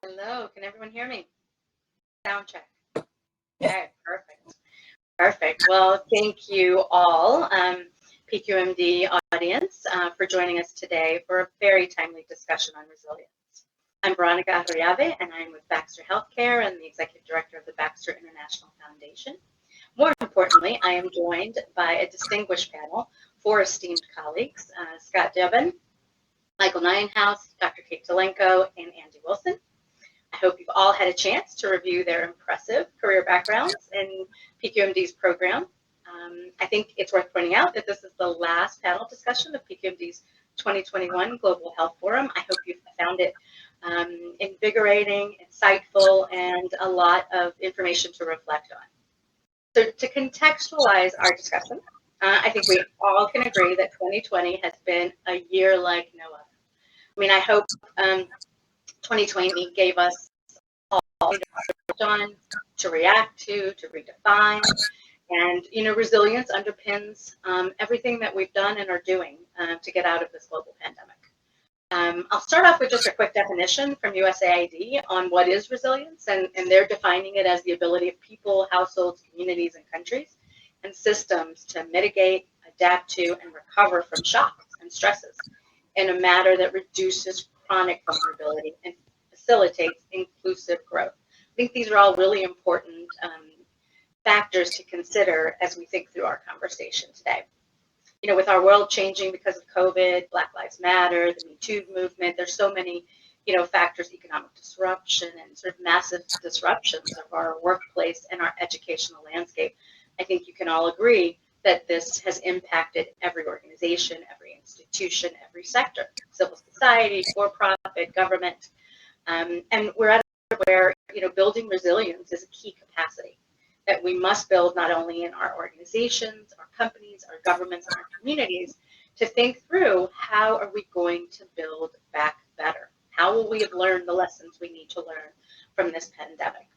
Hello, can everyone hear me? Sound check. Okay, perfect. Perfect. Well, thank you all, PQMD audience, for joining us today for a very timely discussion on resilience. I'm Verónica Arroyave, and I'm with Baxter Healthcare and the Executive Director of the Baxter International Foundation. More importantly, I am joined by a distinguished panel, 4 esteemed colleagues, Scott Dubin, Michael Nyenhuis, Dr. Kate Tulenko, and Andy Wilson. I hope you've all had a chance to review their impressive career backgrounds in PQMD's program. I think it's worth pointing out that this is the last panel discussion of PQMD's 2021 Global Health Forum. I hope you've found it invigorating, insightful, and a lot of information to reflect on. So to contextualize our discussion, I think we all can agree that 2020 has been a year like no other. I mean, I hope 2020 gave us all to react to redefine, and resilience underpins everything that we've done and are doing to get out of this global pandemic. I'll start off with just a quick definition from USAID on what is resilience, and they're defining it as the ability of people, households, communities, and countries and systems to mitigate, adapt to, and recover from shocks and stresses in a manner that reduces chronic vulnerability and facilitates inclusive growth. I think these are all really important factors to consider as we think through our conversation today. With our world changing because of COVID, Black Lives Matter, the Me Too movement, there's so many, factors, economic disruption and sort of massive disruptions of our workplace and our educational landscape. I think you can all agree that this has impacted every organization, every institution, every sector, civil society, for-profit, government. And we're at a point where, building resilience is a key capacity that we must build not only in our organizations, our companies, our governments, and our communities to think through how are we going to build back better? How will we have learned the lessons we need to learn from this pandemic?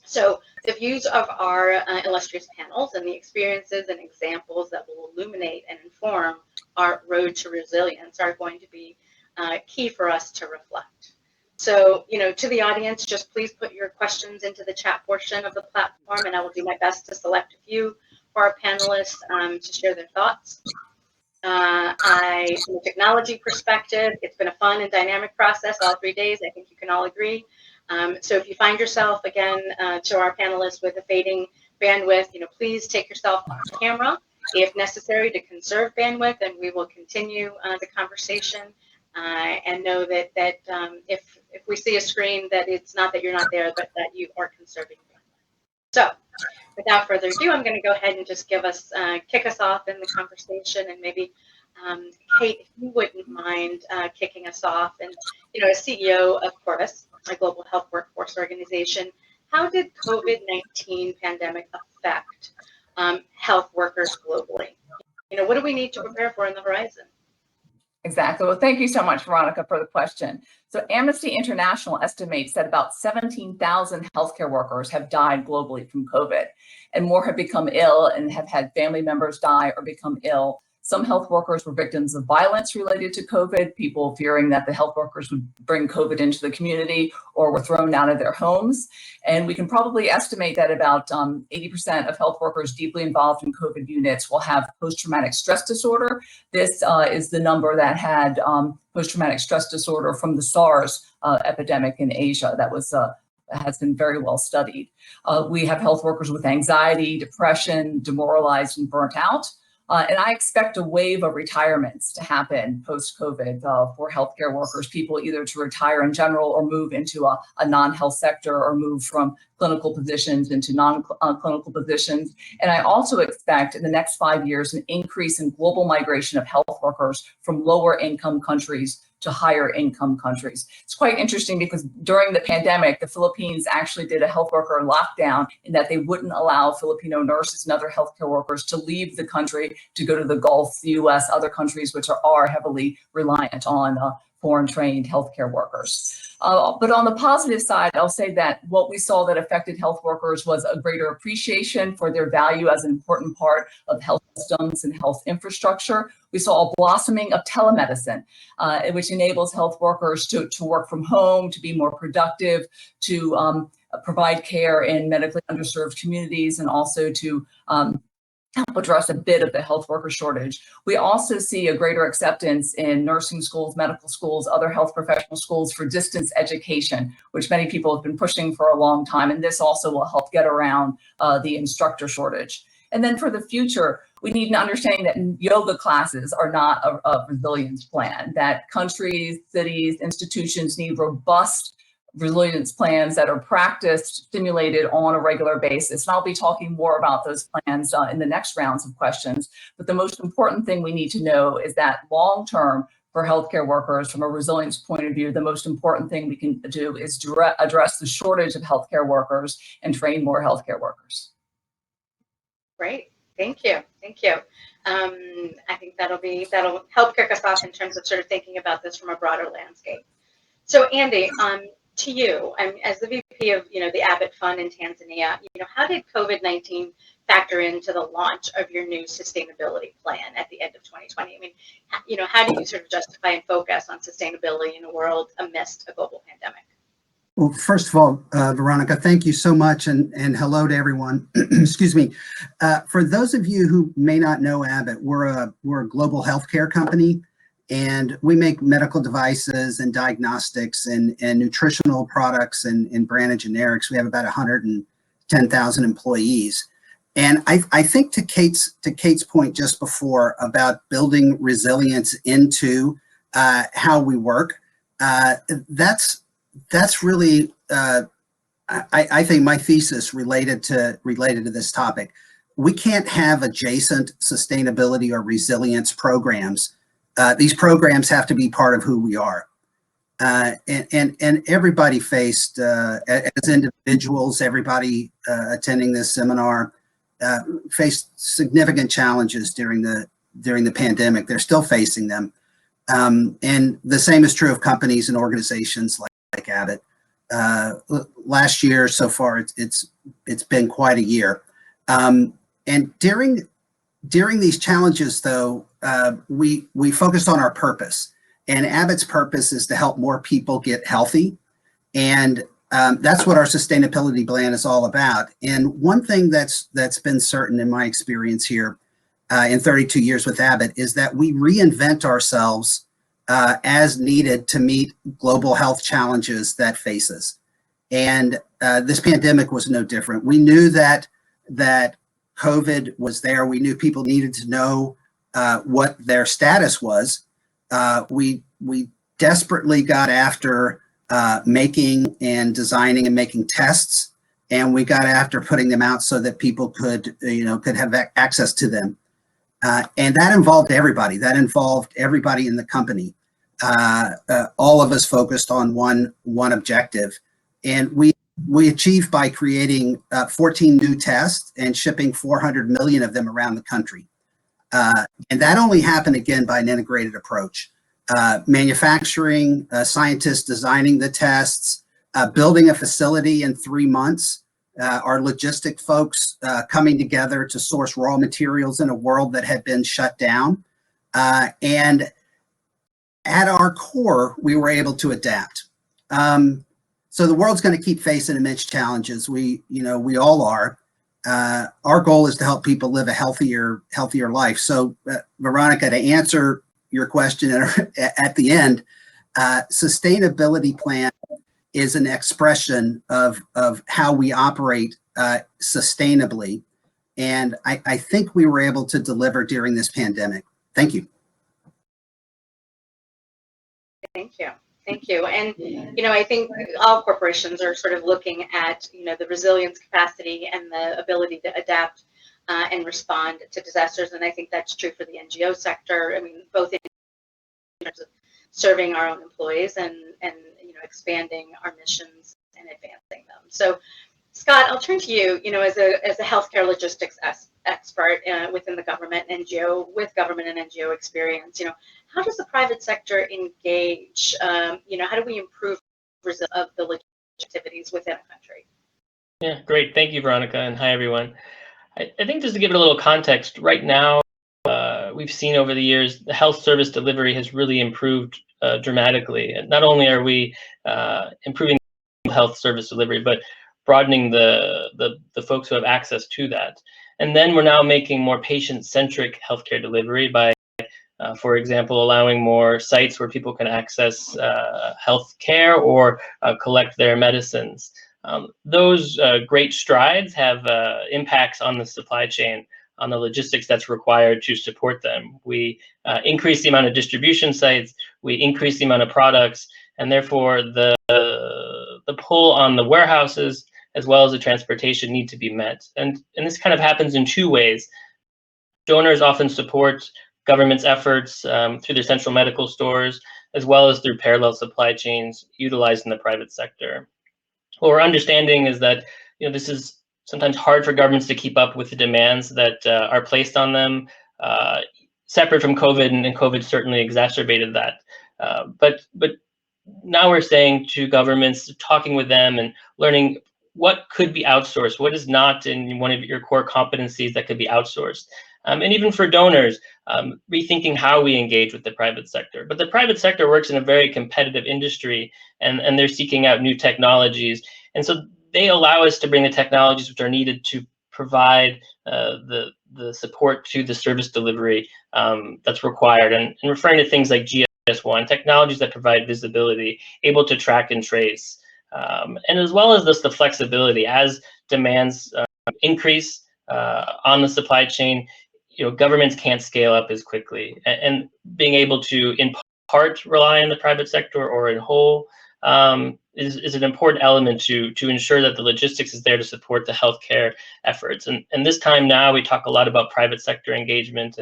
So the views of our illustrious panels and the experiences and examples that will illuminate and inform our road to resilience are going to be key for us to reflect. So, to the audience, just please put your questions into the chat portion of the platform, and I will do my best to select a few for our panelists to share their thoughts. From a technology perspective, it's been a fun and dynamic process all 3 days. I think you can all agree. So if you find yourself, again, to our panelists with a fading bandwidth, please take yourself off camera if necessary to conserve bandwidth, and we will continue the conversation. And know that if we see a screen, that it's not that you're not there, but that you are conserving bandwidth. So without further ado, I'm going to go ahead and just kick us off in the conversation, and maybe Kate, if you wouldn't mind kicking us off. And as CEO of Corvus, a global health workforce organization, how did COVID-19 pandemic affect health workers globally? What do we need to prepare for in the horizon? Exactly. Well, thank you so much, Veronica, for the question. So Amnesty International estimates that about 17,000 healthcare workers have died globally from COVID, and more have become ill and have had family members die or become ill. Some health workers were victims of violence related to COVID, people fearing that the health workers would bring COVID into the community or were thrown out of their homes. And we can probably estimate that about 80% of health workers deeply involved in COVID units will have post-traumatic stress disorder. This is the number that had post-traumatic stress disorder from the SARS epidemic in Asia. That was has been very well studied. We have health workers with anxiety, depression, demoralized, and burnt out. And I expect a wave of retirements to happen post-COVID for healthcare workers, people either to retire in general or move into a non-health sector or move from clinical positions into non-clinical positions. And I also expect in the next 5 years an increase in global migration of health workers from lower income countries to higher income countries. It's quite interesting because during the pandemic, the Philippines actually did a health worker lockdown in that they wouldn't allow Filipino nurses and other healthcare workers to leave the country to go to the Gulf, the US, other countries which are heavily reliant on foreign trained healthcare workers. But on the positive side, I'll say that what we saw that affected health workers was a greater appreciation for their value as an important part of health systems and health infrastructure. We saw a blossoming of telemedicine, which enables health workers to work from home, to be more productive, to provide care in medically underserved communities, and also to help address a bit of the health worker shortage. We also see a greater acceptance in nursing schools, medical schools, other health professional schools for distance education, which many people have been pushing for a long time. And this also will help get around the instructor shortage. And then for the future, we need an understanding that yoga classes are not a resilience plan, that countries, cities, institutions need robust resilience plans that are practiced, stimulated on a regular basis. And I'll be talking more about those plans in the next rounds of questions. But the most important thing we need to know is that long-term for healthcare workers, from a resilience point of view, the most important thing we can do is address the shortage of healthcare workers and train more healthcare workers. Great, thank you, thank you. I think that'll help kick us off in terms of sort of thinking about this from a broader landscape. So Andy, to you, as the VP of the Abbott Fund in Tanzania, how did COVID-19 factor into the launch of your new sustainability plan at the end of 2020? I mean, how do you sort of justify and focus on sustainability in a world amidst a global pandemic? Well, first of all, Veronica, thank you so much, and hello to everyone. Excuse me. For those of you who may not know Abbott, we're a global healthcare company. And we make medical devices and diagnostics and nutritional products and branded generics. We have about 110,000 employees. And I think to Kate's point just before about building resilience into how we work, that's really I think my thesis related to this topic. We can't have adjacent sustainability or resilience programs. These programs have to be part of who we are. And everybody faced, as individuals, everybody attending this seminar faced significant challenges during the pandemic. They're still facing them. And the same is true of companies and organizations like Abbott. Last year, so far, it's been quite a year. And during these challenges, though, we focused on our purpose, and Abbott's purpose is to help more people get healthy, and that's what our sustainability plan is all about. And one thing that's been certain in my experience here in 32 years with Abbott is that we reinvent ourselves as needed to meet global health challenges that face us. And this pandemic was no different. We knew that COVID was there. We knew people needed to know what their status was. We desperately got after making and designing and making tests, and we got after putting them out so that people could have access to them. And that involved everybody. That involved everybody in the company. All of us focused on one objective, and we achieved by creating 14 new tests and shipping 400 million of them around the country. And that only happened, again, by an integrated approach. Manufacturing, scientists designing the tests, building a facility in 3 months, our logistic folks coming together to source raw materials in a world that had been shut down. And at our core, we were able to adapt. So the world's going to keep facing immense challenges. We all are. Our goal is to help people live a healthier life. So, Veronica, to answer your question at the end, sustainability plan is an expression of how we operate sustainably, and I think we were able to deliver during this pandemic. Thank you. Thank you. Thank you. And, I think all corporations are sort of looking at, the resilience capacity and the ability to adapt and respond to disasters. And I think that's true for the NGO sector. I mean, both in terms of serving our own employees and expanding our missions and advancing them. So, Scott, I'll turn to you, as a healthcare logistics expert within the government and NGO, with government and NGO experience, how does the private sector engage? How do we improve of the logistics activities within a country. Yeah, great. Thank you, Veronica, and hi, everyone. I think just to give it a little context, right now, we've seen over the years, the health service delivery has really improved dramatically. And not only are we improving health service delivery, but broadening the folks who have access to that. And then we're now making more patient-centric healthcare delivery by, for example, allowing more sites where people can access health care or collect their medicines. Those great strides have impacts on the supply chain, on the logistics that's required to support them. We increase the amount of distribution sites, we increase the amount of products, and therefore the pull on the warehouses as well as the transportation need to be met. And this kind of happens in two ways. Donors often support government's efforts through their central medical stores, as well as through parallel supply chains utilized in the private sector. What we're understanding is that this is sometimes hard for governments to keep up with the demands that are placed on them, separate from COVID, and COVID certainly exacerbated that. But now we're saying to governments, talking with them and learning what could be outsourced, what is not in one of your core competencies that could be outsourced. And even for donors, rethinking how we engage with the private sector. But the private sector works in a very competitive industry, and they're seeking out new technologies. And so they allow us to bring the technologies which are needed to provide the support to the service delivery that's required. And referring to things like GS1, technologies that provide visibility, able to track and trace. And as well as the flexibility as demands increase on the supply chain, governments can't scale up as quickly, and being able to in part rely on the private sector or in whole is an important element to ensure that the logistics is there to support the healthcare efforts. And this time now we talk a lot about private sector engagement,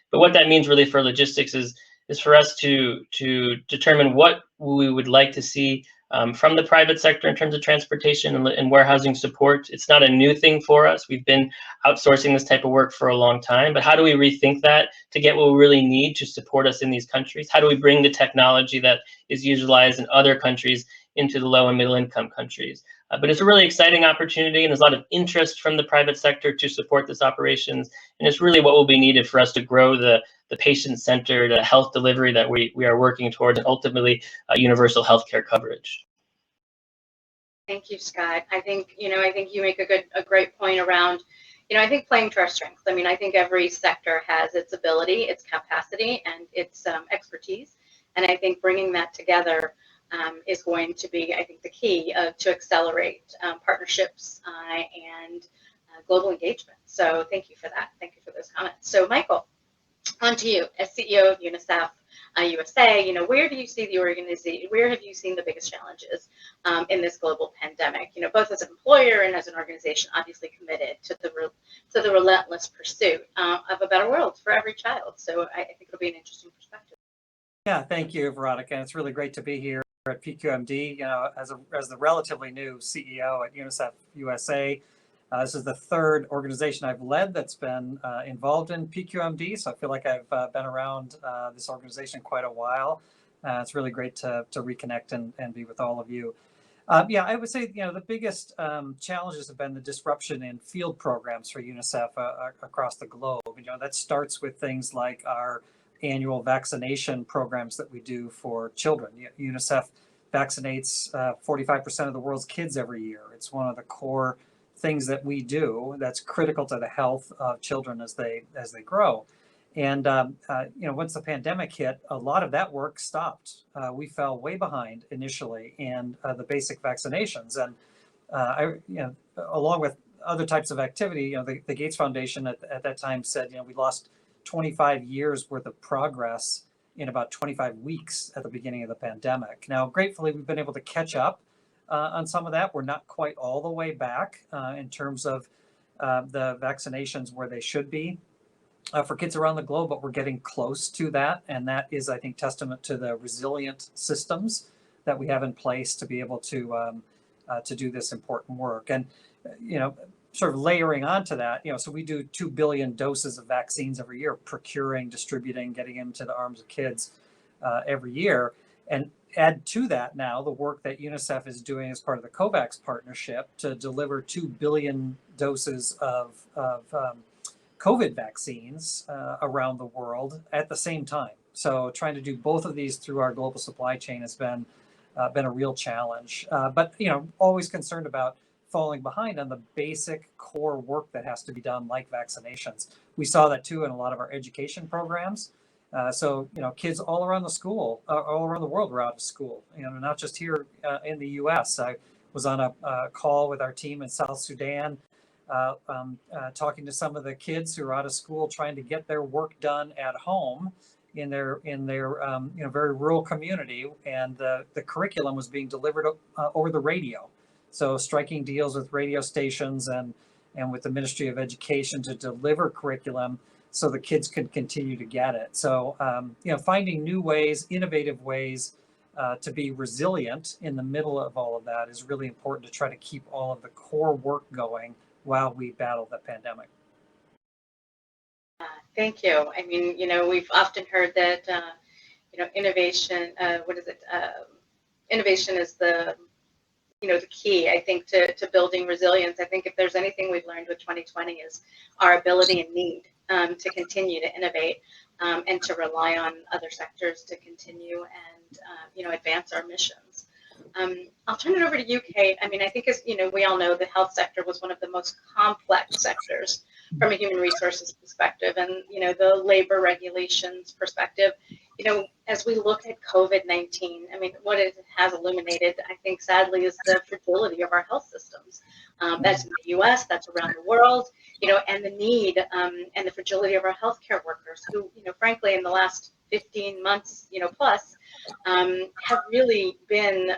but what that means really for logistics is for us to determine what we would like to see from the private sector in terms of transportation and warehousing support. It's not a new thing for us. We've been outsourcing this type of work for a long time, but how do we rethink that to get what we really need to support us in these countries? How do we bring the technology that is utilized in other countries into the low and middle income countries? But it's a really exciting opportunity, and there's a lot of interest from the private sector to support this operations. And it's really what will be needed for us to grow the patient-centered health delivery that we are working towards, and ultimately universal healthcare coverage. Thank you, Scott. I think you make a great point around, I think playing to our strengths. I mean, I think every sector has its ability, its capacity, and its expertise. And I think bringing that together is going to be, I think, the key to accelerate partnerships and global engagement. So thank you for that. Thank you for those comments. So Michael, on to you. As CEO of UNICEF USA, where do you see the organization, where have you seen the biggest challenges in this global pandemic? Both as an employer and as an organization, obviously committed to the relentless pursuit of a better world for every child. So I think it'll be an interesting perspective. Yeah, thank you, Veronica. It's really great to be here at PQMD. As the relatively new CEO at UNICEF USA. This is the third organization I've led that's been involved in PQMD, so I feel like I've been around this organization quite a while. It's really great to reconnect and be with all of you. Yeah, I would say the biggest challenges have been the disruption in field programs for UNICEF across the globe. That starts with things like our annual vaccination programs that we do for children. UNICEF vaccinates 45% of the world's kids every year. It's one of the core things that we do that's critical to the health of children as they grow. And once the pandemic hit, a lot of that work stopped. We fell way behind initially in the basic vaccinations, and along with other types of activity, the Gates Foundation at that time said we lost 25 years worth of progress in about 25 weeks at the beginning of the pandemic. Now, gratefully, we've been able to catch up on some of that. We're not quite all the way back in terms of the vaccinations where they should be for kids around the globe, but we're getting close to that. And that is, I think, testament to the resilient systems that we have in place to be able to do this important work. And, sort of layering onto that, so we do 2 billion doses of vaccines every year, procuring, distributing, getting into the arms of kids every year. And add to that now the work that UNICEF is doing as part of the COVAX partnership to deliver 2 billion doses of COVID vaccines around the world at the same time. So trying to do both of these through our global supply chain has been a real challenge. But always concerned about falling behind on the basic core work that has to be done, like vaccinations. We saw that too in a lot of our education programs. So kids all around all around the world were out of school. Not just here in the U.S. I was on a call with our team in South Sudan, talking to some of the kids who are out of school, trying to get their work done at home in their very rural community, and the curriculum was being delivered over the radio. So striking deals with radio stations and with the Ministry of Education to deliver curriculum so the kids could continue to get it. So finding new ways, innovative ways to be resilient in the middle of all of that is really important to try to keep all of the core work going while we battle the pandemic. Thank you. I mean, we've often heard that, innovation, innovation is the key, I think, to building resilience. I think if there's anything we've learned with 2020 is our ability and need to continue to innovate and to rely on other sectors to continue and, advance our missions. I'll turn it over to you, Kate. I mean, I think, as we all know, the health sector was one of the most complex sectors from a human resources perspective, and the labor regulations perspective. As we look at COVID-19, I mean, what it has illuminated, I think, sadly, is the fragility of our health systems. That's in the U.S., that's around the world, and the need and the fragility of our healthcare workers, who, frankly, in the last 15 months, plus, have really been,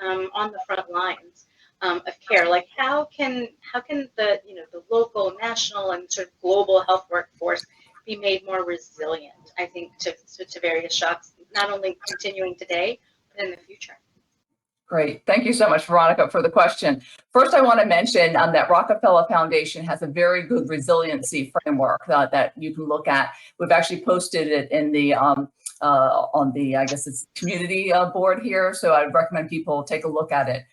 on the front lines of care. Like, how can the local, national, and sort of global health workforce be made more resilient, I think, to various shocks, not only continuing today, but in the future? Great. Thank you so much, Veronica, for the question. First, I want to mention that Rockefeller Foundation has a very good resiliency framework that you can look at. We've actually posted it in the on the, I guess it's community board here, so I'd recommend people take a look at it.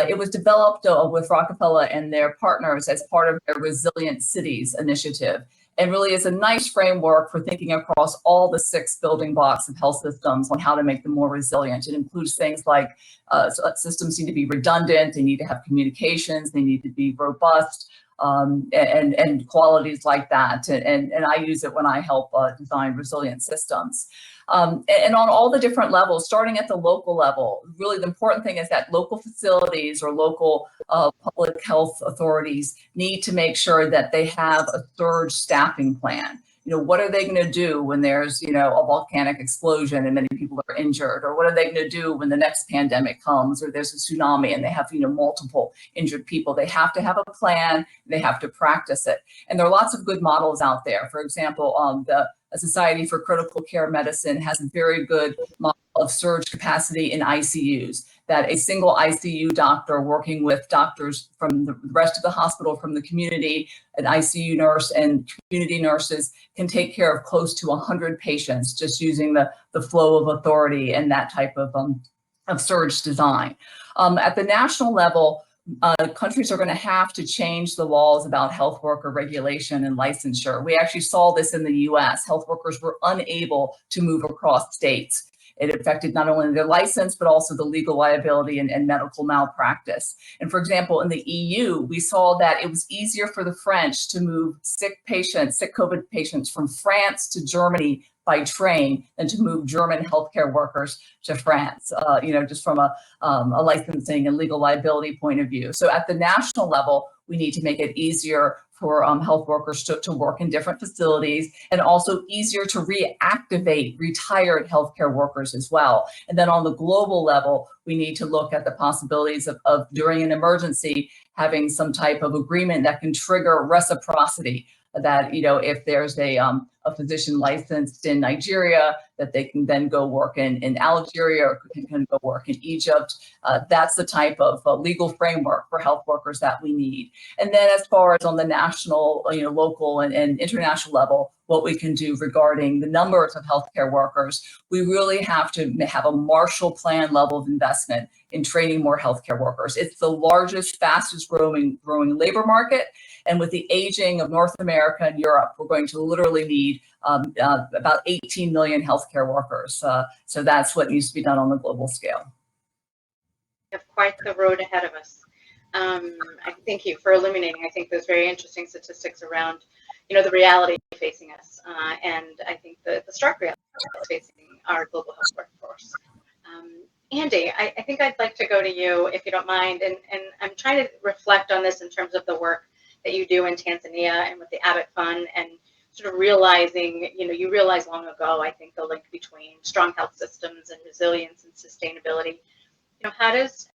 It was developed with Rockefeller and their partners as part of their Resilient Cities initiative, and really is a nice framework for thinking across all the 6 building blocks of health systems on how to make them more resilient. It includes things like systems need to be redundant, they need to have communications, they need to be robust, and qualities like that. And I use it when I help design resilient systems. And on all the different levels, starting at the local level, really the important thing is that local facilities or local public health authorities need to make sure that they have a surge staffing plan. What are they going to do when there's, a volcanic explosion and many people are injured? Or what are they going to do when the next pandemic comes or there's a tsunami and they have, multiple injured people? They have to have a plan. They have to practice it. And there are lots of good models out there. For example, the Society for Critical Care Medicine has a very good model of surge capacity in ICUs, that a single ICU doctor working with doctors from the rest of the hospital, from the community, an ICU nurse and community nurses can take care of close to 100 patients just using the flow of authority and that type of surge design. At the national level, countries are going to have to change the laws about health worker regulation and licensure. We actually saw this in the US. Health workers were unable to move across states. It affected not only their license, but also the legal liability and medical malpractice. And for example, in the EU, we saw that it was easier for the French to move sick COVID patients from France to Germany by train than to move German healthcare workers to France, just from a licensing and legal liability point of view. So at the national level, we need to make it easier for health workers to work in different facilities, and also easier to reactivate retired healthcare workers as well. And then on the global level, we need to look at the possibilities of during an emergency, having some type of agreement that can trigger reciprocity, that, if there's a a physician licensed in Nigeria, that they can then go work in Algeria or can go work in Egypt. That's the type of legal framework for health workers that we need. And then as far as on the national, local and international level, what we can do regarding the numbers of healthcare workers, we really have to have a Marshall Plan level of investment in training more healthcare workers. It's the largest, fastest growing labor market. And with the aging of North America and Europe, we're going to literally need about 18 million healthcare workers. So that's what needs to be done on the global scale. We have quite the road ahead of us. I thank you for illuminating, I think, those very interesting statistics around, the reality facing us. And I think the stark reality facing our global health workforce. Andy, I think I'd like to go to you, if you don't mind. And I'm trying to reflect on this in terms of the work that you do in Tanzania and with the Abbott Fund, and sort of realizing, you realized long ago, I think, the link between strong health systems and resilience and sustainability. How does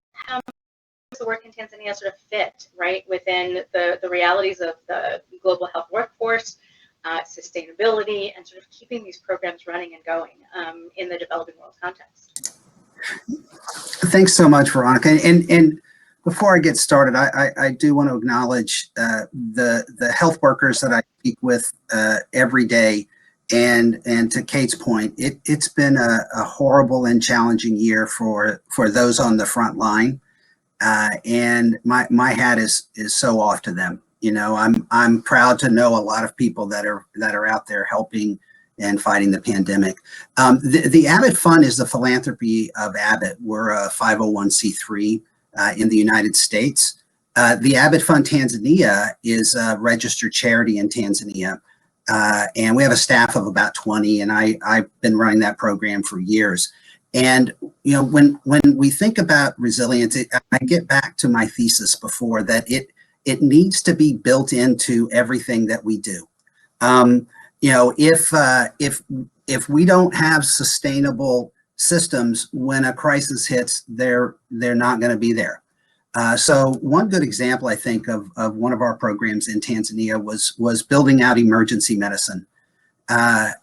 the work in Tanzania sort of fit, right, within the realities of the global health workforce, sustainability, and sort of keeping these programs running and going in the developing world context? Thanks so much, Veronica. And before I get started, I do want to acknowledge the health workers that I speak with every day. And to Kate's point, it's been a horrible and challenging year for those on the front line. And my hat is so off to them. I'm proud to know a lot of people that are out there helping and fighting the pandemic. The Abbott Fund is the philanthropy of Abbott. We're a 501c3 in the United States. The Abbott Fund Tanzania is a registered charity in Tanzania. And we have a staff of about 20, and I've been running that program for years. And, when we think about resilience, I get back to my thesis before that it needs to be built into everything that we do. If we don't have sustainable systems when a crisis hits, they're not going to be there. So one good example, I think, of one of our programs in Tanzania was building out emergency medicine.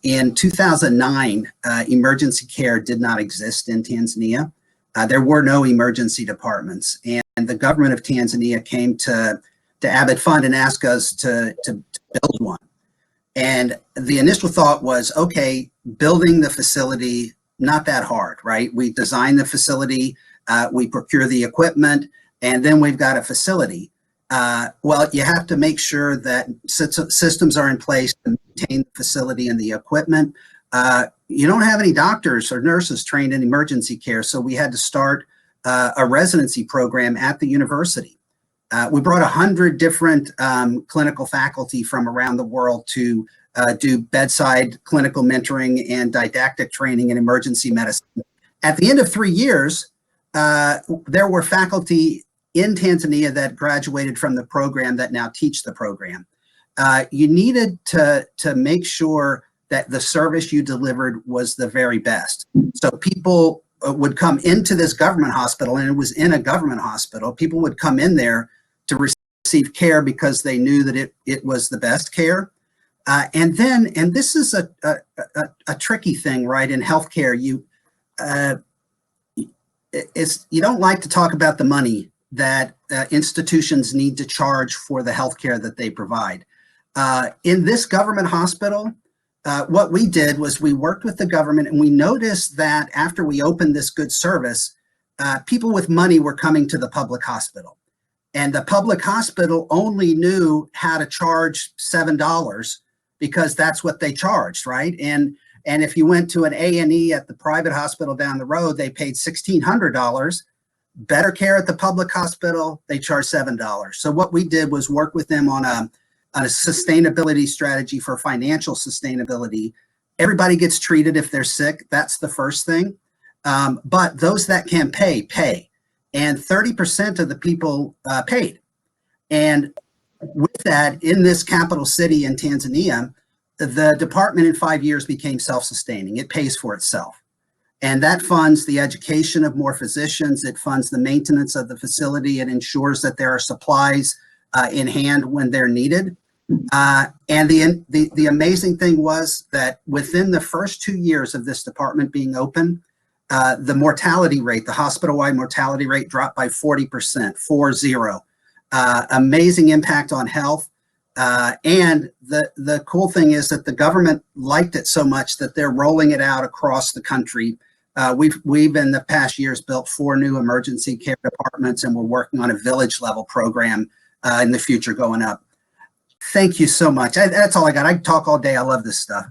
In 2009, emergency care did not exist in Tanzania. There were no emergency departments, and the government of Tanzania came to Abbott Fund and asked us to build one. And the initial thought was, okay, building the facility, not that hard, right? We design the facility, we procure the equipment, and then we've got a facility. Well, you have to make sure that systems are in place to maintain the facility and the equipment. You don't have any doctors or nurses trained in emergency care, so we had to start a residency program at the university. We brought 100 different clinical faculty from around the world to do bedside clinical mentoring and didactic training in emergency medicine. At the end of 3 years, there were faculty in Tanzania that graduated from the program that now teach the program. You needed to make sure that the service you delivered was the very best. So people would come into this government hospital, and it was in a government hospital. People would come in there to receive care because they knew that it was the best care. And this is a tricky thing, right? In healthcare, you don't like to talk about the money that institutions need to charge for the healthcare that they provide. In this government hospital, what we did was we worked with the government, and we noticed that after we opened this good service, people with money were coming to the public hospital. And the public hospital only knew how to charge $7 because that's what they charged, right? And if you went to an A&E at the private hospital down the road, they paid $1,600. Better care at the public hospital, they charge $7. So what we did was work with them on a sustainability strategy for financial sustainability. Everybody gets treated if they're sick. That's the first thing. But those that can pay. And 30% of the people paid. And with that, in this capital city in Tanzania, the department in 5 years became self-sustaining. It pays for itself. And that funds the education of more physicians. It funds the maintenance of the facility. It ensures that there are supplies in hand when they're needed. And the amazing thing was that within the first 2 years of this department being open, the mortality rate, the hospital-wide mortality rate dropped by 40%, 40. Amazing impact on health. And the cool thing is that the government liked it so much that they're rolling it out across the country. We've in the past years built 4 new emergency care departments, and we're working on a village level program in the future going up. Thank you so much. That's all I got. I can talk all day. I love this stuff.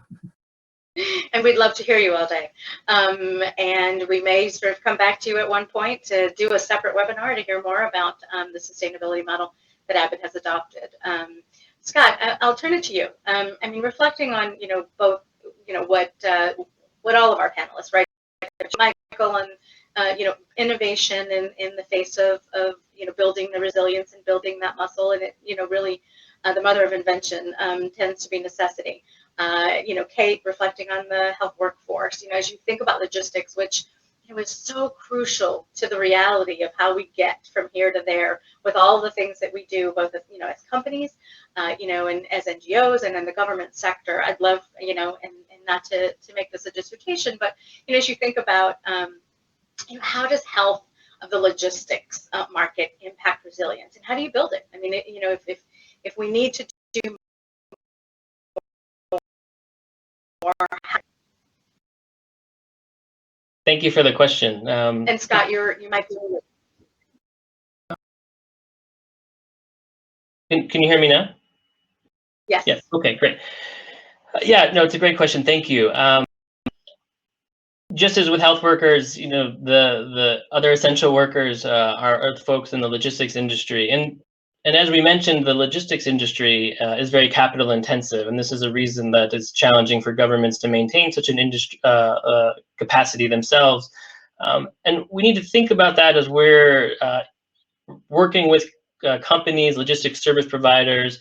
And we'd love to hear you all day. And we may sort of come back to you at one point to do a separate webinar to hear more about the sustainability model that Abbott has adopted. Scott, I'll turn it to you. I mean, reflecting on, both, what all of our panelists, right? Michael, on, innovation in the face of building the resilience and building that muscle, and it, really the mother of invention tends to be necessity. Kate, reflecting on the health workforce, as you think about logistics, which is so crucial to the reality of how we get from here to there with all the things that we do, both as, as companies, and as NGOs and in the government sector. I'd love, and not to make this a dissertation, but, as you think about, how does health of the logistics market impact resilience, and how do you build it? I mean, if we need to do more. Thank you for the question. And Scott, you might be. Can you hear me now? Yes. Yes. Okay, great. Yeah, no, it's a great question. Thank you. Just as with health workers, the other essential workers are the folks in the logistics industry. And as we mentioned, the logistics industry is very capital intensive, and this is a reason that it's challenging for governments to maintain such an industry capacity themselves. And we need to think about that as we're working with companies, logistics service providers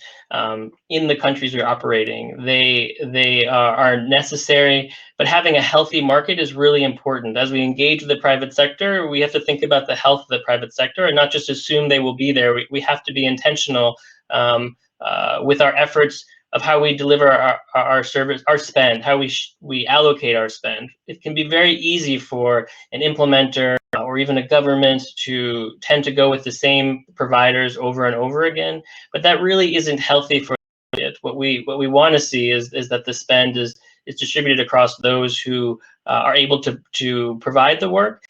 in the countries we're operating. They are necessary, but having a healthy market is really important. As we engage with the private sector, we have to think about the health of the private sector and not just assume they will be there. We have to be intentional with our efforts of how we deliver our service, our spend, how we allocate our spend. It can be very easy for an implementer or even a government to tend to go with the same providers over and over again, but that really isn't healthy for it. What we want to see is that the spend is distributed across those who are able to provide the work.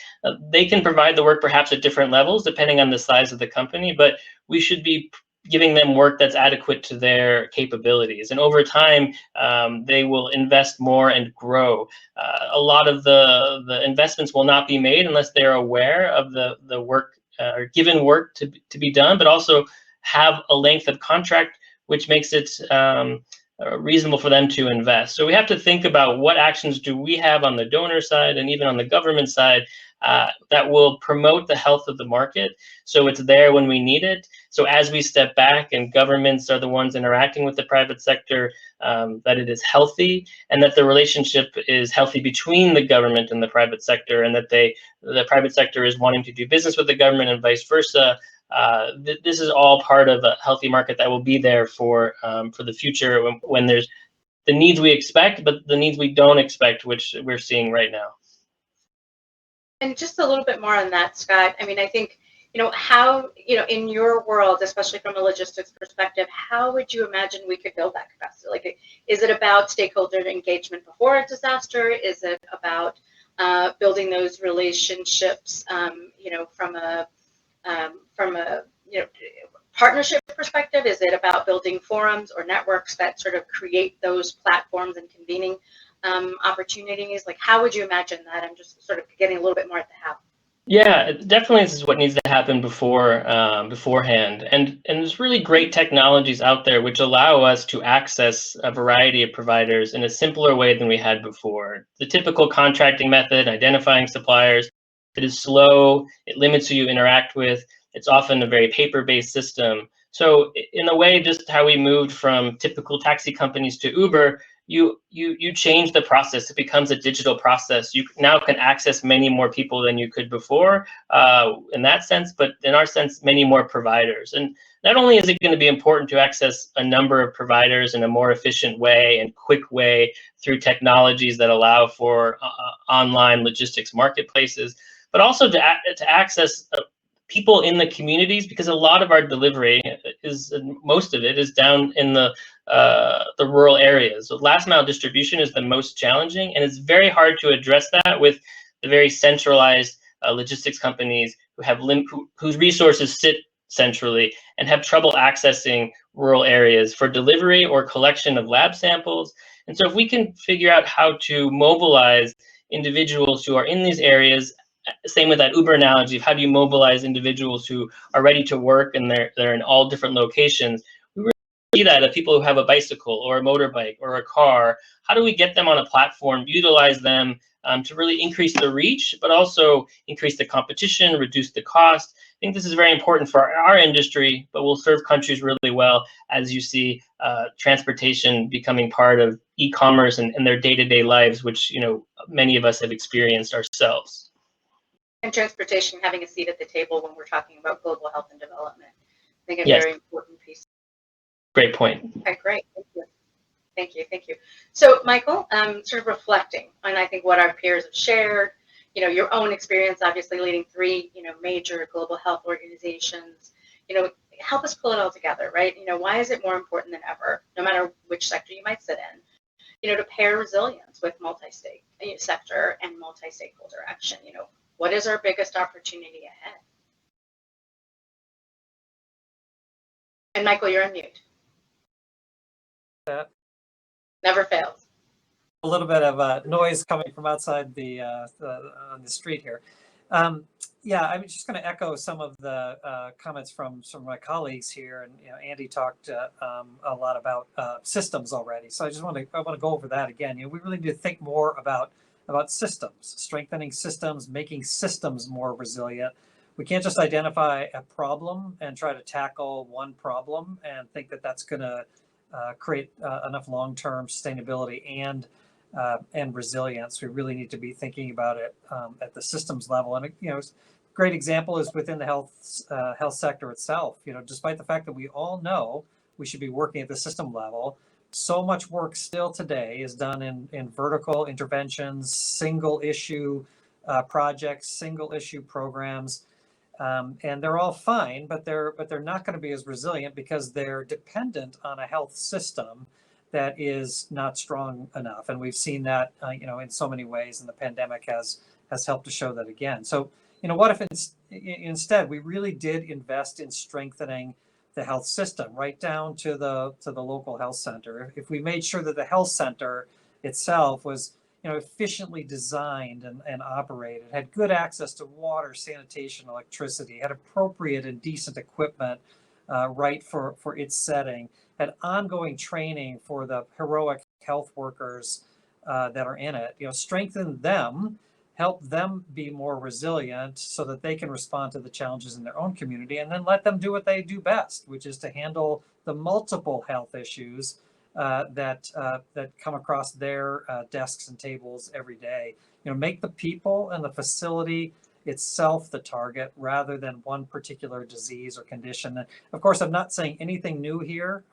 They can provide the work perhaps at different levels depending on the size of the company, but we should be giving them work that's adequate to their capabilities. And over time, they will invest more and grow. A lot of the investments will not be made unless they're aware of the work or given work to be done, but also have a length of contract which makes it reasonable for them to invest. So we have to think about what actions do we have on the donor side and even on the government side that will promote the health of the market so it's there when we need it. So as we step back and governments are the ones interacting with the private sector, that it is healthy and that the relationship is healthy between the government and the private sector, and that the private sector is wanting to do business with the government and vice versa. This is all part of a healthy market that will be there for the future when there's the needs we expect, but the needs we don't expect, which we're seeing right now. And just a little bit more on that, Scott. I mean, I think, how, in your world, especially from a logistics perspective, how would you imagine we could build that capacity? Like, is it about stakeholder engagement before a disaster? Is it about building those relationships, from a partnership perspective? Is it about building forums or networks that sort of create those platforms and convening opportunities? Like, how would you imagine that? I'm just sort of getting a little bit more at the how. Yeah, definitely this is what needs to happen beforehand. And there's really great technologies out there which allow us to access a variety of providers in a simpler way than we had before. The typical contracting method, identifying suppliers, it is slow, it limits who you interact with, it's often a very paper-based system. So in a way, just how we moved from typical taxi companies to Uber, you change the process. It becomes a digital process. You now can access many more people than you could before, in that sense, but in our sense, many more providers. And not only is it going to be important to access a number of providers in a more efficient way and quick way through technologies that allow for online logistics marketplaces, but also to access people in the communities, because a lot of our delivery is, most of it is down in the rural areas. So last mile distribution is the most challenging, and it's very hard to address that with the very centralized logistics companies who have whose resources sit centrally and have trouble accessing rural areas for delivery or collection of lab samples. And so if we can figure out how to mobilize individuals who are in these areas, same with that Uber analogy of how do you mobilize individuals who are ready to work and they're in all different locations. We really see that of people who have a bicycle or a motorbike or a car. How do we get them on a platform, utilize them to really increase the reach, but also increase the competition, reduce the cost? I think this is very important for our industry, but will serve countries really well as you see transportation becoming part of e-commerce and their day-to-day lives, which many of us have experienced ourselves. And transportation having a seat at the table when we're talking about global health and development. I think a Yes. very important piece. Great point. Okay, great. Thank you. So, Michael, sort of reflecting on, I think, what our peers have shared, your own experience, obviously leading 3, major global health organizations, help us pull it all together, right? Why is it more important than ever, no matter which sector you might sit in, to pair resilience with multi-state sector and multi-stakeholder action? What is our biggest opportunity ahead? And Michael, you're on mute. Never fails. A little bit of noise coming from outside on the street here. Yeah, I'm just going to echo some of the comments from some of my colleagues here, and Andy talked a lot about systems already. So I want to go over that again. We really need to think more about systems, strengthening systems, making systems more resilient. We can't just identify a problem and try to tackle one problem and think that that's going to create enough long-term sustainability and resilience. We really need to be thinking about it at the systems level. And a great example is within the health sector itself. Despite the fact that we all know we should be working at the system level, so much work still today is done in vertical interventions, single issue projects, single issue programs. And they're all fine, but they're not going to be as resilient because they're dependent on a health system that is not strong enough. And we've seen that, in so many ways, and the pandemic has helped to show that again. So, what if instead we really did invest in strengthening the health system right down to the local health center? If we made sure that the health center itself was efficiently designed and operated, had good access to water, sanitation, electricity, had appropriate and decent equipment right for its setting, had ongoing training for the heroic health workers that are in it, strengthen them, help them be more resilient so that they can respond to the challenges in their own community, and then let them do what they do best, which is to handle the multiple health issues that come across their desks and tables every day. Make the people and the facility itself the target rather than one particular disease or condition. Of course, I'm not saying anything new here.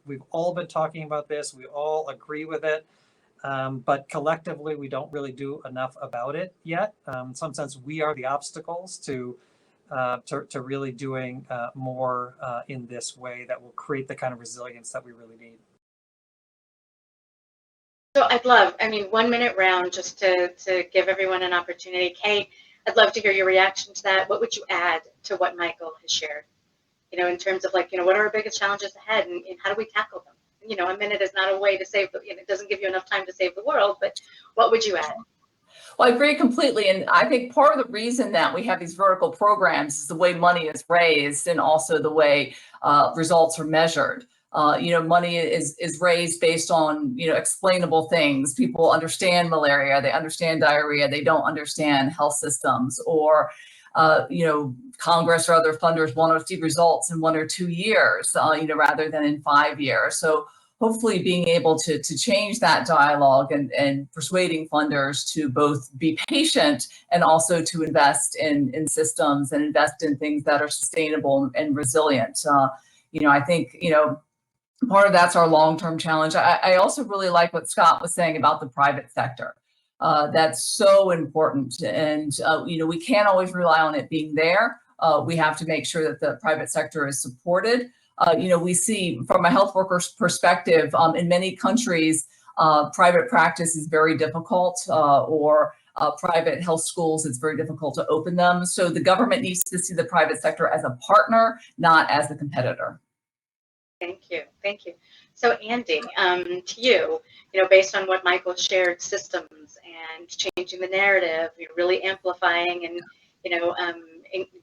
We've all been talking about this. We all agree with it. But collectively, we don't really do enough about it yet. In some sense, we are the obstacles to really doing more in this way that will create the kind of resilience that we really need. So I'd love, 1 minute round just to give everyone an opportunity. Kate, I'd love to hear your reaction to that. What would you add to what Michael has shared? In terms of what are our biggest challenges ahead and how do we tackle them? A minute is not a way to save it doesn't give you enough time to save the world, but what would you add? Well, I agree completely. And I think part of the reason that we have these vertical programs is the way money is raised and also the way results are measured. Money is raised based on, explainable things. People understand malaria, they understand diarrhea, they don't understand health systems, or, Congress or other funders want to see results in 1 or 2 years, rather than in 5 years. So hopefully being able to change that dialogue and persuading funders to both be patient and also to invest in systems and invest in things that are sustainable and resilient. I think, part of that's our long-term challenge. I also really like what Scott was saying about the private sector. That's so important. And, we can't always rely on it being there. We have to make sure that the private sector is supported. We see from a health worker's perspective, in many countries, private practice is very difficult, or private health schools, it's very difficult to open them. So the government needs to see the private sector as a partner, not as a competitor. Thank you. Thank you. So Andy, to you, based on what Michael shared, systems and changing the narrative, you're really amplifying and,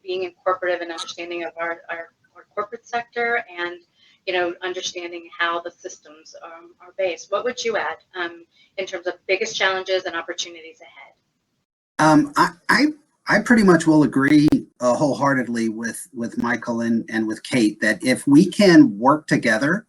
being incorporative and understanding of our corporate sector and, understanding how the systems are based. What would you add in terms of biggest challenges and opportunities ahead? I pretty much will agree wholeheartedly with Michael and with Kate that if we can work together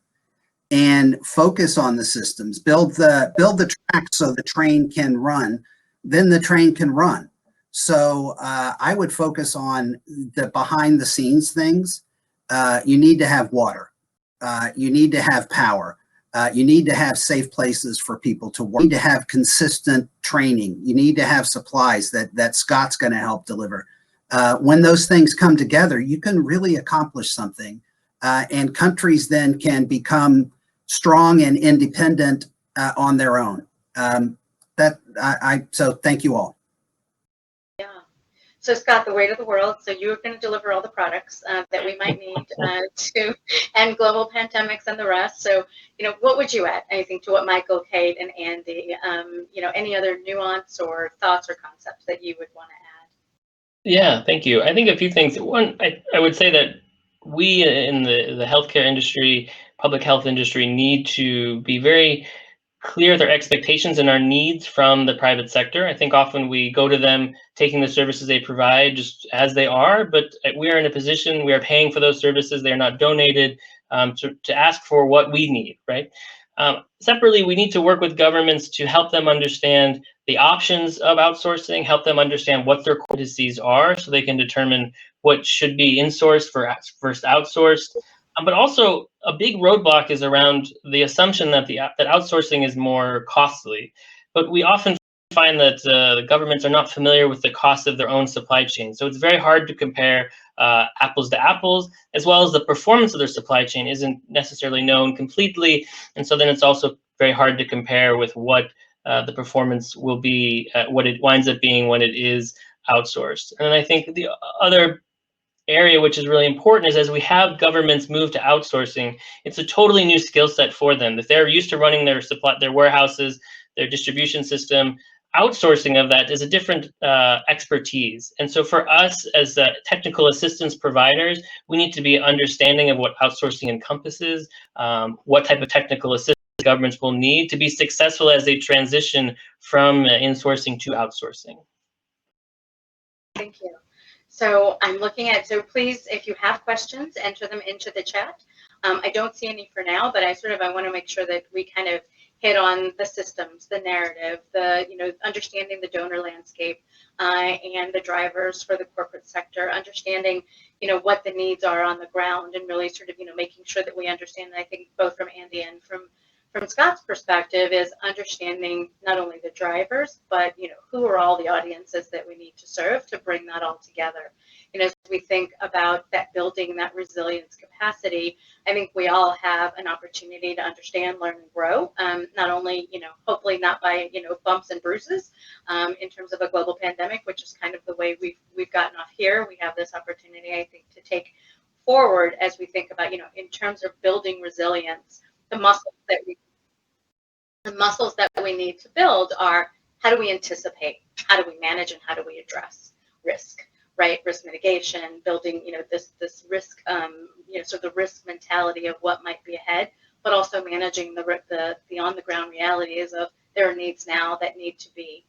and focus on the systems, build the track so the train can run, then the train can run. So I would focus on the behind the scenes things. You need to have water. You need to have power. You need to have safe places for people to work. You need to have consistent training. You need to have supplies that Scott's going to help deliver. When those things come together, you can really accomplish something. And countries then can become strong and independent on their own. So thank you all. Yeah. So Scott, the weight of the world. So you're going to deliver all the products that we might need to end global pandemics and the rest. So, what would you add? Anything to what Michael, Kate, and Andy, any other nuance or thoughts or concepts that you would want to add? Yeah, thank you. I think a few things. One, I would say that we in the healthcare industry, public health industry, need to be very clear with our expectations and our needs from the private sector. I think often we go to them taking the services they provide just as they are, but we are in a position, we are paying for those services, they are not donated, to ask for what we need, right? Separately, we need to work with governments to help them understand the options of outsourcing, help them understand what their competencies are so they can determine what should be insourced versus outsourced. But also a big roadblock is around the assumption that that outsourcing is more costly. But we often find that the governments are not familiar with the cost of their own supply chain. So it's very hard to compare apples to apples, as well as the performance of their supply chain isn't necessarily known completely. And so then it's also very hard to compare with what the performance will be, what it winds up being when it is outsourced. And I think the other area which is really important is as we have governments move to outsourcing, it's a totally new skill set for them. If they're used to running their warehouses, their distribution system, outsourcing of that is a different expertise. And so for us as technical assistance providers, we need to be understanding of what outsourcing encompasses, what type of technical assistance governments will need to be successful as they transition from insourcing to outsourcing. Thank you. So I'm looking at, so please, if you have questions, enter them into the chat. I don't see any for now, but I want to make sure that we kind of hit on the systems, the narrative, understanding the donor landscape and the drivers for the corporate sector, understanding, what the needs are on the ground and really making sure that we understand, and I think both from Andy and from Scott's perspective is understanding not only the drivers, but who are all the audiences that we need to serve to bring that all together. As we think about that building that resilience capacity, I think we all have an opportunity to understand, learn, and grow. Not only, hopefully not by bumps and bruises in terms of a global pandemic, which is kind of the way we've gotten off here. We have this opportunity, I think, to take forward as we think about, in terms of building resilience. The muscles that we need to build are how do we anticipate, how do we manage, and how do we address risk, right? Risk mitigation, building, this risk, so the risk mentality of what might be ahead, but also managing the on the ground realities of there are needs now that need to be,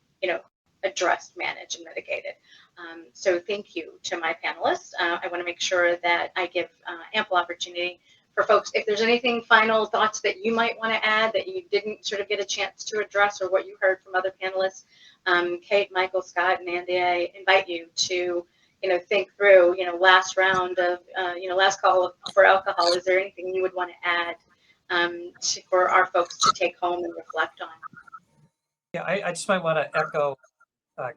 addressed, managed, and mitigated. So thank you to my panelists. I want to make sure that I give ample opportunity for folks, if there's anything final thoughts that you might want to add that you didn't sort of get a chance to address, or what you heard from other panelists, Kate, Michael, Scott, and Andy, I invite you to, think through, last round of, last call for alcohol. Is there anything you would want to add for our folks to take home and reflect on? Yeah, I just might want to echo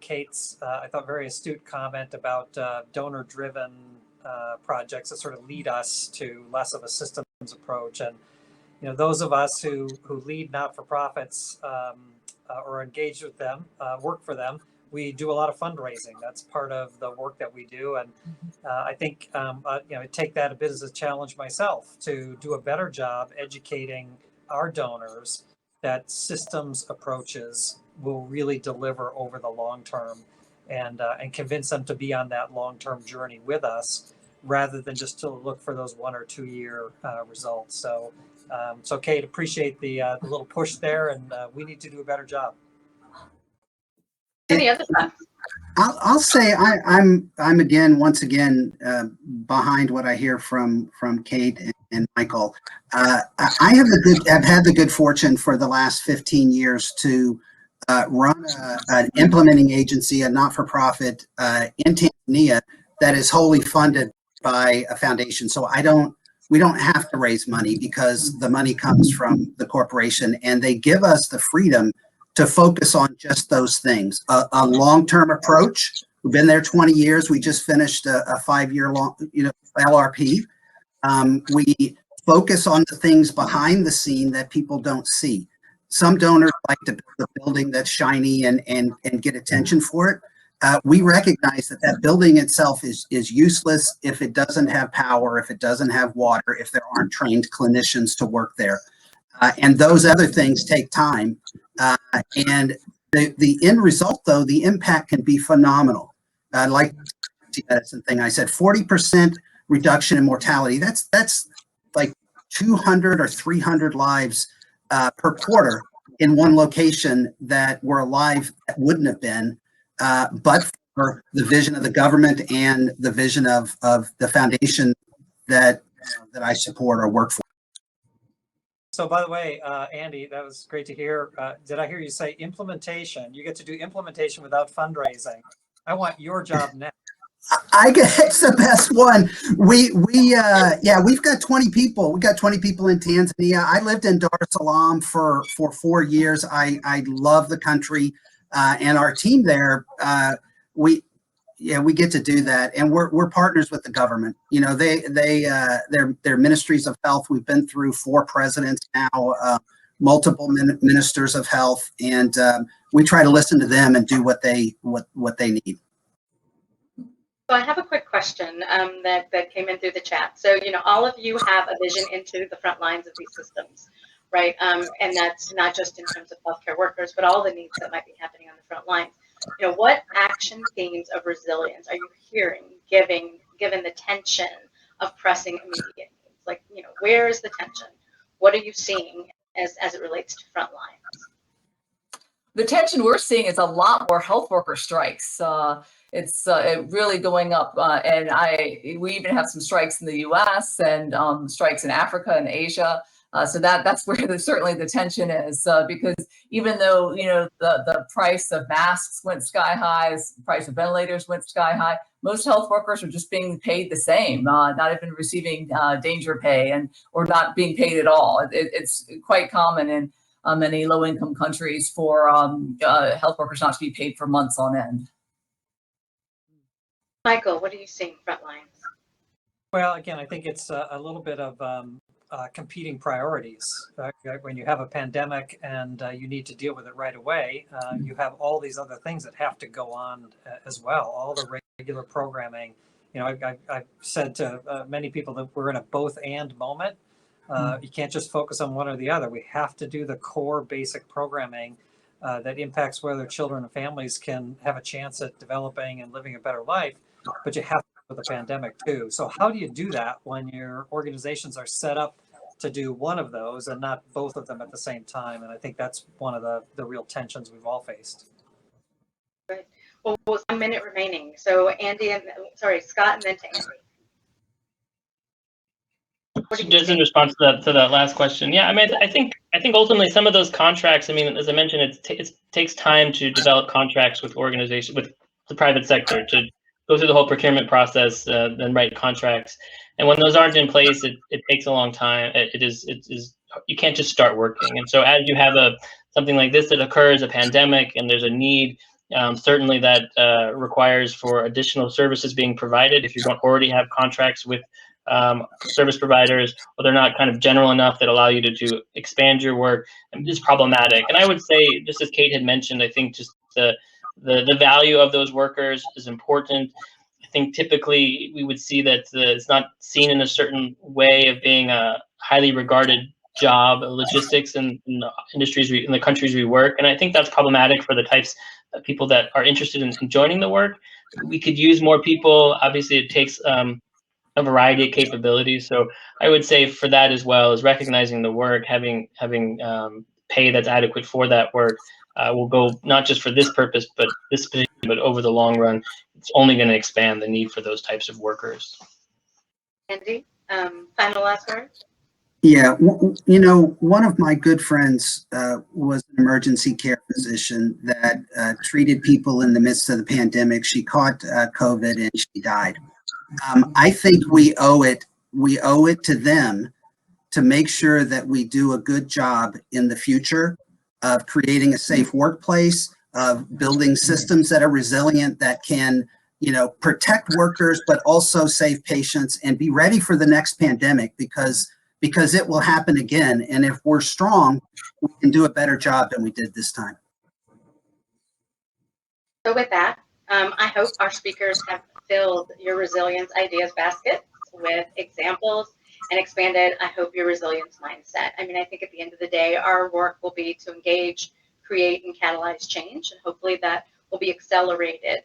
Kate's, I thought, very astute comment about donor-driven projects that sort of lead us to less of a systems approach. And those of us who lead not-for-profits or engage with them, work for them, we do a lot of fundraising. That's part of the work that we do. And I think I take that a bit as a challenge myself to do a better job educating our donors that systems approaches will really deliver over the long term, and convince them to be on that long-term journey with us, rather than just to look for those 1 or 2 year results. So, Kate, appreciate the little push there, and we need to do a better job. Any other thoughts? I'll say I'm again, once again, behind what I hear from Kate and Michael. I have had the good fortune for the last 15 years to run an implementing agency, a not-for-profit in Tanzania that is wholly funded by a foundation. So we don't have to raise money, because the money comes from the corporation, and they give us the freedom to focus on just those things. A long-term approach. We've been there 20 years. We just finished a 5-year long, LRP. We focus on the things behind the scene that people don't see. Some donors like to build a building that's shiny and get attention for it. We recognize that building itself is useless if it doesn't have power, if it doesn't have water, if there aren't trained clinicians to work there. And those other things take time. And the end result, though, the impact can be phenomenal. Like the medicine thing I said, 40% reduction in mortality. That's like 200 or 300 lives per quarter in one location that were alive that wouldn't have been, but for the vision of the government and the vision of the foundation that I support or work for. So, by the way, Andy, that was great to hear. Did I hear you say implementation? You get to do implementation without fundraising. I want your job next. It's the best one. We've got 20 people. We got 20 people in Tanzania. I lived in Dar es Salaam for 4 years. I love the country, and our team there. We get to do that, and we're partners with the government. They're ministries of health. We've been through 4 presidents now, multiple ministers of health, and we try to listen to them and do what they need. So I have a quick question that came in through the chat. So, all of you have a vision into the front lines of these systems, right? And that's not just in terms of healthcare workers, but all the needs that might be happening on the front lines. What action themes of resilience are you hearing, given the tension of pressing immediate needs? Like, where is the tension? What are you seeing as it relates to front lines? The tension we're seeing is a lot more health worker strikes. It's really going up, and we even have some strikes in the U.S. and strikes in Africa and Asia. So that's where certainly the tension is, because even though the price of masks went sky high, the price of ventilators went sky high, most health workers are just being paid the same, not even receiving danger pay or not being paid at all. It's quite common in many low-income countries for health workers not to be paid for months on end. Michael, what are you seeing front lines? Well, again, I think it's a little bit of competing priorities. When you have a pandemic and you need to deal with it right away, you have all these other things that have to go on as well, all the regular programming. I've said to many people that we're in a both and moment. You can't just focus on one or the other. We have to do the core basic programming that impacts whether children and families can have a chance at developing and living a better life, but you have to with the pandemic too. So how do you do that when your organizations are set up to do one of those and not both of them at the same time? And I think that's one of the real tensions we've all faced. Right. Well, 1 minute remaining. So Scott, and then to Andy. What do you Just in think? response to that last question, yeah, I mean, I think ultimately some of those contracts, I mean, as I mentioned, it takes time to develop contracts with organizations, with the private sector, to go through the whole procurement process, then write contracts. And when those aren't in place, it takes a long time. It is you can't just start working. And so as you have something like this that occurs, a pandemic, and there's a need, certainly that requires for additional services being provided. If you don't already have contracts with service providers, or they're not kind of general enough that allow you to expand your work, is problematic. And I would say, just as Kate had mentioned, I think just the value of those workers is important. I think typically we would see that it's not seen in a certain way of being a highly regarded job, logistics in the industries, in the countries we work. And I think that's problematic for the types of people that are interested in joining the work. We could use more people. Obviously, it takes a variety of capabilities. So I would say for that as well, is recognizing the work, having pay that's adequate for that work will go not just for this purpose, but but over the long run, it's only going to expand the need for those types of workers. Andy, final last word? Yeah, you know, one of my good friends was an emergency care physician that treated people in the midst of the pandemic. She caught COVID and she died. I think we owe it to them to make sure that we do a good job in the future of creating a safe workplace, of building systems that are resilient, that can, you know, protect workers, but also save patients and be ready for the next pandemic, because it will happen again. And if we're strong, we can do a better job than we did this time. So with that, I hope our speakers have filled your resilience ideas basket with examples and expanded, I hope, your resilience mindset. I mean, I think at the end of the day, our work will be to engage, create, and catalyze change. And hopefully that will be accelerated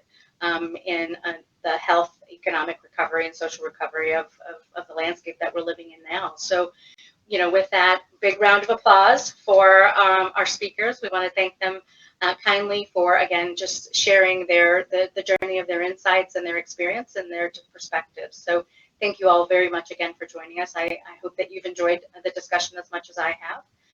in the health, economic recovery, and social recovery of the landscape that we're living in now. So, you know, with that, big round of applause for our speakers. We want to thank them kindly for, again, just sharing the journey of their insights and their experience and their perspectives. So thank you all very much again for joining us. I hope that you've enjoyed the discussion as much as I have.